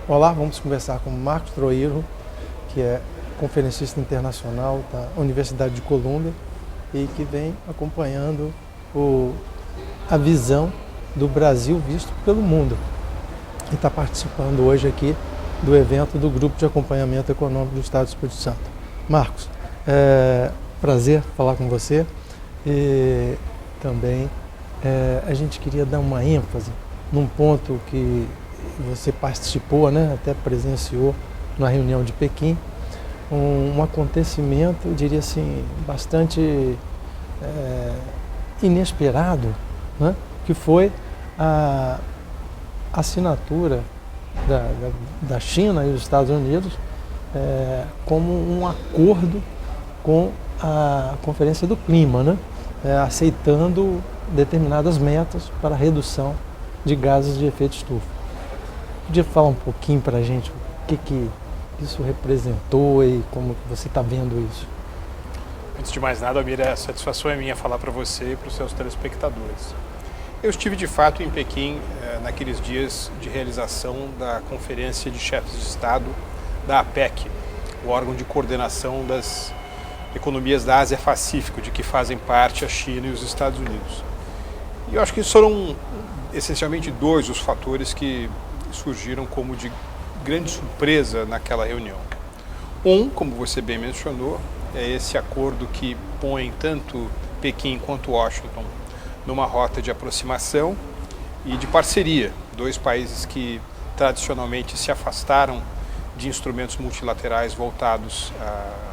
Olá, vamos conversar com Marcos Troilo, que é conferencista internacional da Universidade de Colômbia e que vem acompanhando a visão do Brasil visto pelo mundo. E está participando hoje aqui do evento do Grupo de Acompanhamento Econômico do Estado do Espírito Santo. Marcos, prazer falar com você e também a gente queria dar uma ênfase num ponto que você participou, né, até presenciou na reunião de Pequim, um acontecimento, eu diria assim, bastante inesperado, né, que foi a assinatura da China e dos Estados Unidos como um acordo com a Conferência do Clima, né, aceitando determinadas metas para a redução de gases de efeito estufa. Podia falar um pouquinho para a gente o que isso representou e como que você está vendo isso? Antes de mais nada, Almir, a satisfação é minha falar para você e para os seus telespectadores. Eu estive de fato em Pequim naqueles dias de realização da Conferência de Chefes de Estado da APEC, o órgão de coordenação das economias da Ásia-Pacífico, de que fazem parte a China e os Estados Unidos. E eu acho que foram essencialmente dois os fatores que surgiram como de grande surpresa naquela reunião. Um, como você bem mencionou, é esse acordo que põe tanto Pequim quanto Washington numa rota de aproximação e de parceria. Dois países que tradicionalmente se afastaram de instrumentos multilaterais voltados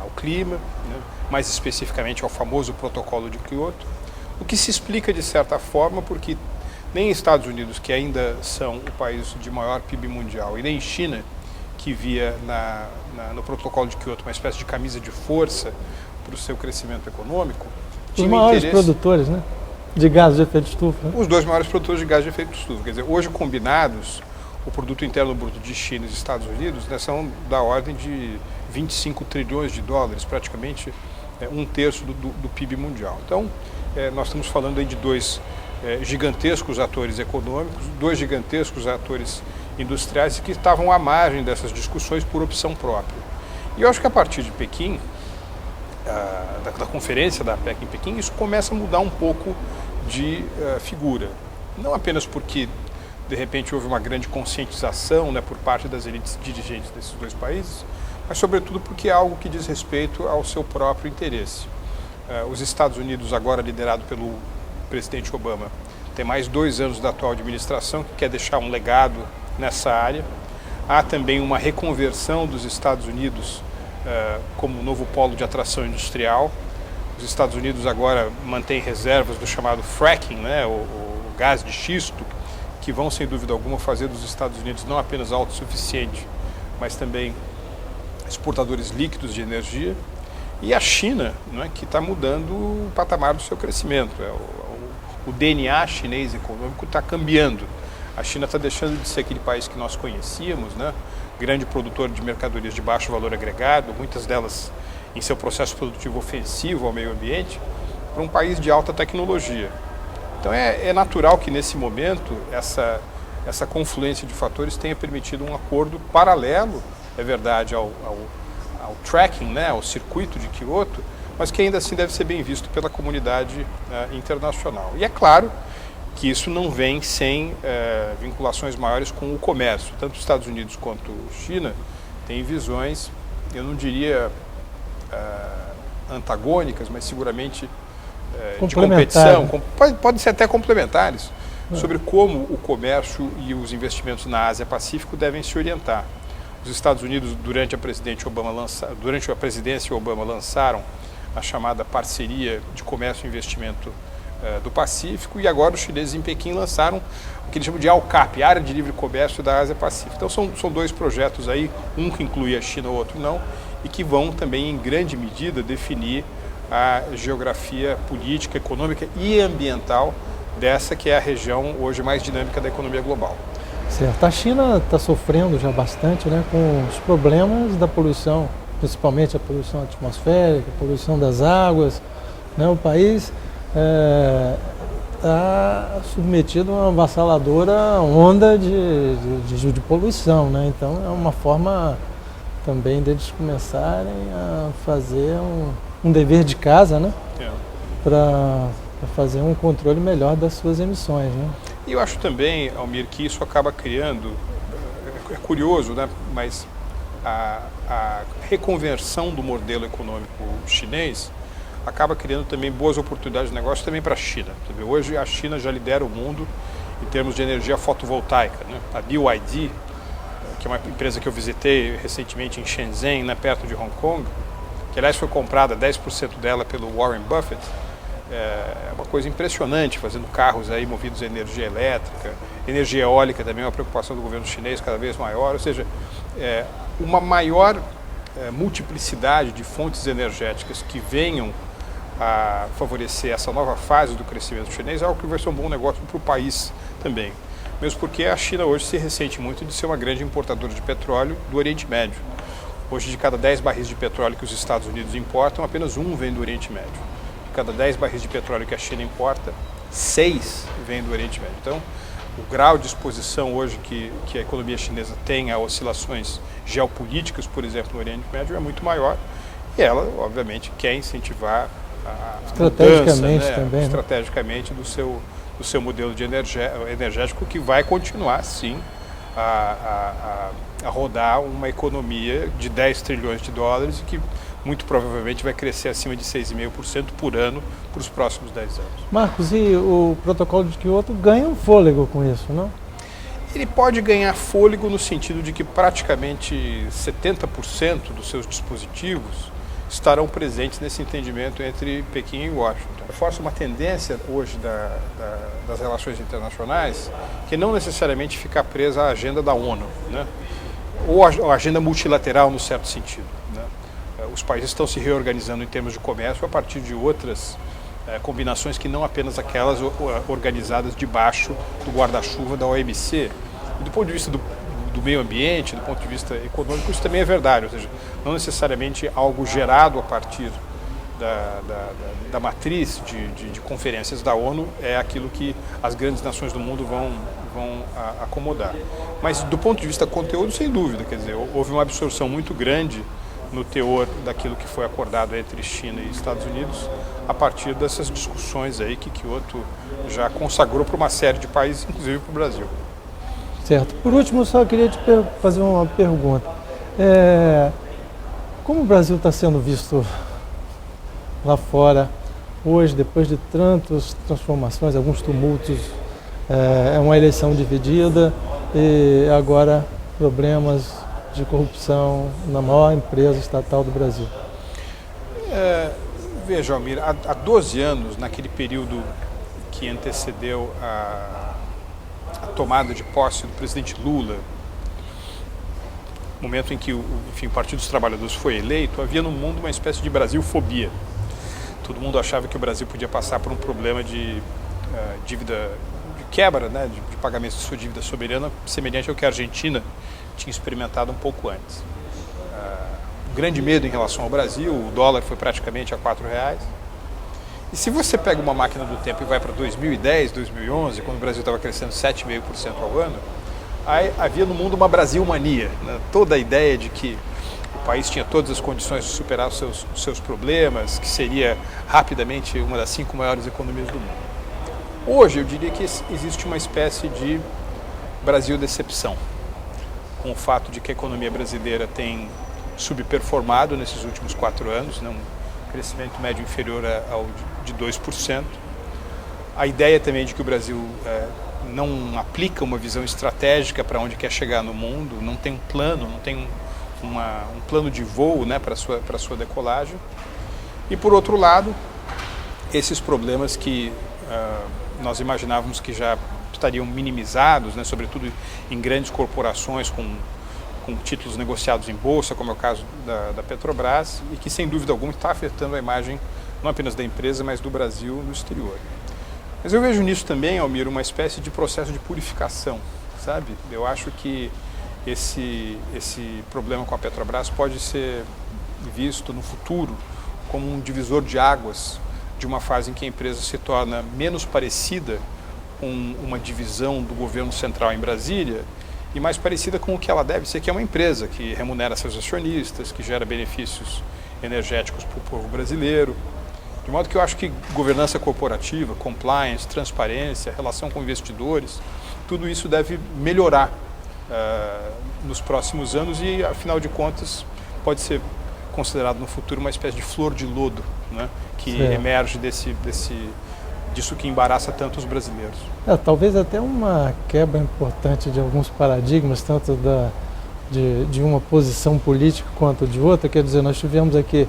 ao clima, né, mais especificamente ao famoso Protocolo de Kyoto, o que se explica de certa forma porque nem Estados Unidos, que ainda são o país de maior PIB mundial, e nem China, que via no Protocolo de Kyoto uma espécie de camisa de força para o seu crescimento econômico. Os maiores produtores, né, de gases de efeito estufa. Né? Os dois maiores produtores de gases de efeito estufa. Quer dizer, hoje combinados, o produto interno bruto de China e dos Estados Unidos, né, são da ordem de 25 trilhões de dólares, praticamente um terço do PIB mundial. Então, nós estamos falando aí de dois gigantescos atores econômicos, dois gigantescos atores industriais que estavam à margem dessas discussões por opção própria. E eu acho que a partir de Pequim, da conferência da APEC em Pequim, isso começa a mudar um pouco de figura. Não apenas porque, de repente, houve uma grande conscientização, né, por parte das elites dirigentes desses dois países, mas sobretudo porque é algo que diz respeito ao seu próprio interesse. Os Estados Unidos, agora liderado pelo presidente Obama, tem mais 2 anos da atual administração que quer deixar um legado nessa área. Há também uma reconversão dos Estados Unidos como novo polo de atração industrial. Os Estados Unidos agora mantêm reservas do chamado fracking, né, o gás de xisto, que vão, sem dúvida alguma, fazer dos Estados Unidos não apenas autossuficiente, mas também exportadores líquidos de energia. E a China, né, que está mudando o patamar do seu crescimento. O DNA chinês econômico está cambiando. A China está deixando de ser aquele país que nós conhecíamos, né, grande produtor de mercadorias de baixo valor agregado, muitas delas em seu processo produtivo ofensivo ao meio ambiente, para um país de alta tecnologia. Então é natural que nesse momento essa confluência de fatores tenha permitido um acordo paralelo, é verdade, ao tracking, né, ao circuito de Kyoto, mas que ainda assim deve ser bem visto pela comunidade internacional. E é claro que isso não vem sem vinculações maiores com o comércio. Tanto os Estados Unidos quanto China têm visões, eu não diria antagônicas, mas seguramente de competição, podem ser até complementares, sobre como o comércio e os investimentos na Ásia-Pacífico devem se orientar. Os Estados Unidos, durante a presidência Obama, lançaram a chamada Parceria de Comércio e Investimento do Pacífico, e agora os chineses em Pequim lançaram o que eles chamam de ALCAP, Área de Livre Comércio da Ásia-Pacífico. Então são dois projetos aí, um que inclui a China, o outro não, e que vão também, em grande medida, definir a geografia política, econômica e ambiental dessa que é a região hoje mais dinâmica da economia global. Certo. A China está sofrendo já bastante, né, com os problemas da poluição, principalmente a poluição atmosférica, a poluição das águas, né? O país está submetido a uma avassaladora onda de poluição, né? Então é uma forma também deles começarem a fazer um dever de casa, né? Para fazer um controle melhor das suas emissões, né? E eu acho também, Almir, que isso acaba criando, é curioso, né? Mas a reconversão do modelo econômico chinês acaba criando também boas oportunidades de negócio também para a China. Hoje a China já lidera o mundo em termos de energia fotovoltaica, né? A BYD, que é uma empresa que eu visitei recentemente em Shenzhen, né, perto de Hong Kong, que aliás foi comprada 10% dela pelo Warren Buffett, é uma coisa impressionante, fazendo carros aí movidos a energia elétrica, energia eólica também é uma preocupação do governo chinês cada vez maior, ou seja, uma maior multiplicidade de fontes energéticas que venham a favorecer essa nova fase do crescimento chinês é algo que vai ser um bom negócio para o país também. Mesmo porque a China hoje se ressente muito de ser uma grande importadora de petróleo do Oriente Médio. Hoje, de cada 10 barris de petróleo que os Estados Unidos importam, apenas um vem do Oriente Médio. De cada 10 barris de petróleo que a China importa, 6 vêm do Oriente Médio. Então, o grau de exposição hoje que a economia chinesa tem a oscilações geopolíticas, por exemplo, no Oriente Médio, é muito maior. E ela, obviamente, quer incentivar a estrategicamente mudança, também, estrategicamente do seu modelo de energético, que vai continuar, sim, a rodar uma economia de 10 trilhões de dólares e que muito provavelmente vai crescer acima de 6,5% por ano para os próximos 10 anos. Marcos, e o protocolo de Kyoto ganha um fôlego com isso, não? Ele pode ganhar fôlego no sentido de que praticamente 70% dos seus dispositivos estarão presentes nesse entendimento entre Pequim e Washington. Reforça uma tendência hoje das relações internacionais que não necessariamente ficar presa à agenda da ONU, né? Ou a agenda multilateral no certo sentido, né? Os países estão se reorganizando em termos de comércio a partir de outras combinações que não apenas aquelas organizadas debaixo do guarda-chuva da OMC. E do ponto de vista do meio ambiente, do ponto de vista econômico, isso também é verdade, ou seja, não necessariamente algo gerado a partir da matriz de conferências da ONU é aquilo que as grandes nações do mundo vão acomodar. Mas do ponto de vista conteúdo, sem dúvida, quer dizer, houve uma absorção muito grande no teor daquilo que foi acordado entre China e Estados Unidos a partir dessas discussões aí que Kyoto já consagrou para uma série de países, inclusive para o Brasil. Certo. Por último, eu só queria te fazer uma pergunta. Como o Brasil está sendo visto lá fora hoje, depois de tantas transformações, alguns tumultos, é uma eleição dividida e agora problemas de corrupção na maior empresa estatal do Brasil? Veja, Almir, há 12 anos, naquele período que antecedeu a tomada de posse do presidente Lula, momento em que o Partido dos Trabalhadores foi eleito, havia no mundo uma espécie de Brasilfobia. Todo mundo achava que o Brasil podia passar por um problema de dívida, de quebra, né, de pagamento de sua dívida soberana, semelhante ao que a Argentina tinha experimentado um pouco antes. Um grande medo em relação ao Brasil, o dólar foi praticamente a R$4. E se você pega uma máquina do tempo e vai para 2010, 2011, quando o Brasil estava crescendo 7,5% ao ano, aí havia no mundo uma Brasil-mania, né? Toda a ideia de que o país tinha todas as condições de superar os seus problemas, que seria rapidamente uma das 5 maiores economias do mundo. Hoje eu diria que existe uma espécie de Brasil-decepção, com o fato de que a economia brasileira tem subperformado nesses últimos 4 anos, né? Um crescimento médio inferior ao de 2%. A ideia também de que o Brasil não aplica uma visão estratégica para onde quer chegar no mundo, não tem um plano, não tem um plano de voo, né, para a sua decolagem. E, por outro lado, esses problemas que nós imaginávamos que já estariam minimizados, né, sobretudo em grandes corporações com títulos negociados em bolsa, como é o caso da Petrobras, e que, sem dúvida alguma, está afetando a imagem não apenas da empresa, mas do Brasil no exterior. Mas eu vejo nisso também, Almir, uma espécie de processo de purificação, sabe? Eu acho que esse problema com a Petrobras pode ser visto no futuro como um divisor de águas de uma fase em que a empresa se torna menos parecida com uma divisão do governo central em Brasília e mais parecida com o que ela deve ser, que é uma empresa que remunera seus acionistas, que gera benefícios energéticos para o povo brasileiro. De modo que eu acho que governança corporativa, compliance, transparência, relação com investidores, tudo isso deve melhorar nos próximos anos e, afinal de contas, pode ser considerado no futuro uma espécie de flor de lodo, né, que emerge disso que embaraça tanto os brasileiros. Talvez até uma quebra importante de alguns paradigmas, tanto de uma posição política quanto de outra. Quer dizer, nós tivemos aqui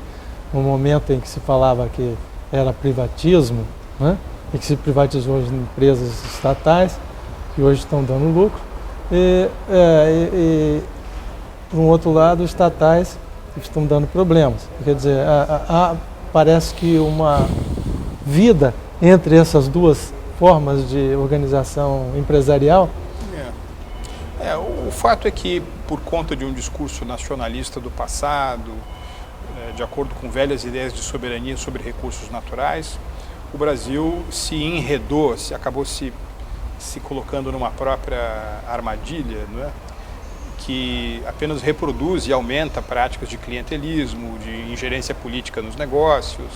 um momento em que se falava que era privatismo, né, e que se privatizou as empresas estatais, que hoje estão dando lucro, e por um outro lado, estatais estão dando problemas. Quer dizer, parece que uma vida entre essas duas formas de organização empresarial. O fato é que, por conta de um discurso nacionalista do passado, de acordo com velhas ideias de soberania sobre recursos naturais, o Brasil se enredou, acabou se colocando numa própria armadilha, não é? Que apenas reproduz e aumenta práticas de clientelismo, de ingerência política nos negócios,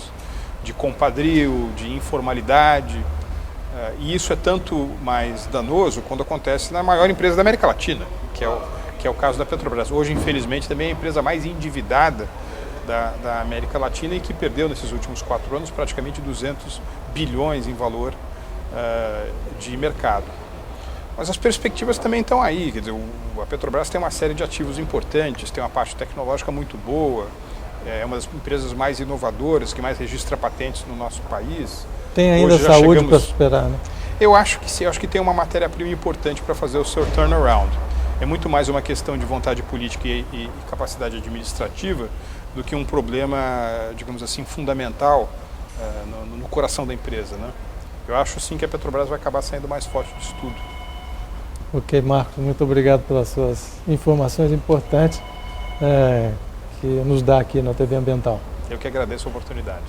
de compadrio, de informalidade. E isso é tanto mais danoso quando acontece na maior empresa da América Latina, que é o caso da Petrobras. Hoje, infelizmente, também é a empresa mais endividada da América Latina e que perdeu nesses últimos 4 anos praticamente 200 bilhões em valor de mercado. Mas as perspectivas também estão aí, quer dizer, a Petrobras tem uma série de ativos importantes, tem uma parte tecnológica muito boa, é uma das empresas mais inovadoras, que mais registra patentes no nosso país. Tem ainda saúde para superar, né? Eu acho que sim, eu acho que tem uma matéria-prima importante para fazer o seu turnaround. É muito mais uma questão de vontade política e capacidade administrativa do que um problema, digamos assim, fundamental no coração da empresa, né? Eu acho sim que a Petrobras vai acabar saindo mais forte disso tudo. Ok, Marcos, muito obrigado pelas suas informações importantes que nos dá aqui na TV Ambiental. Eu que agradeço a oportunidade.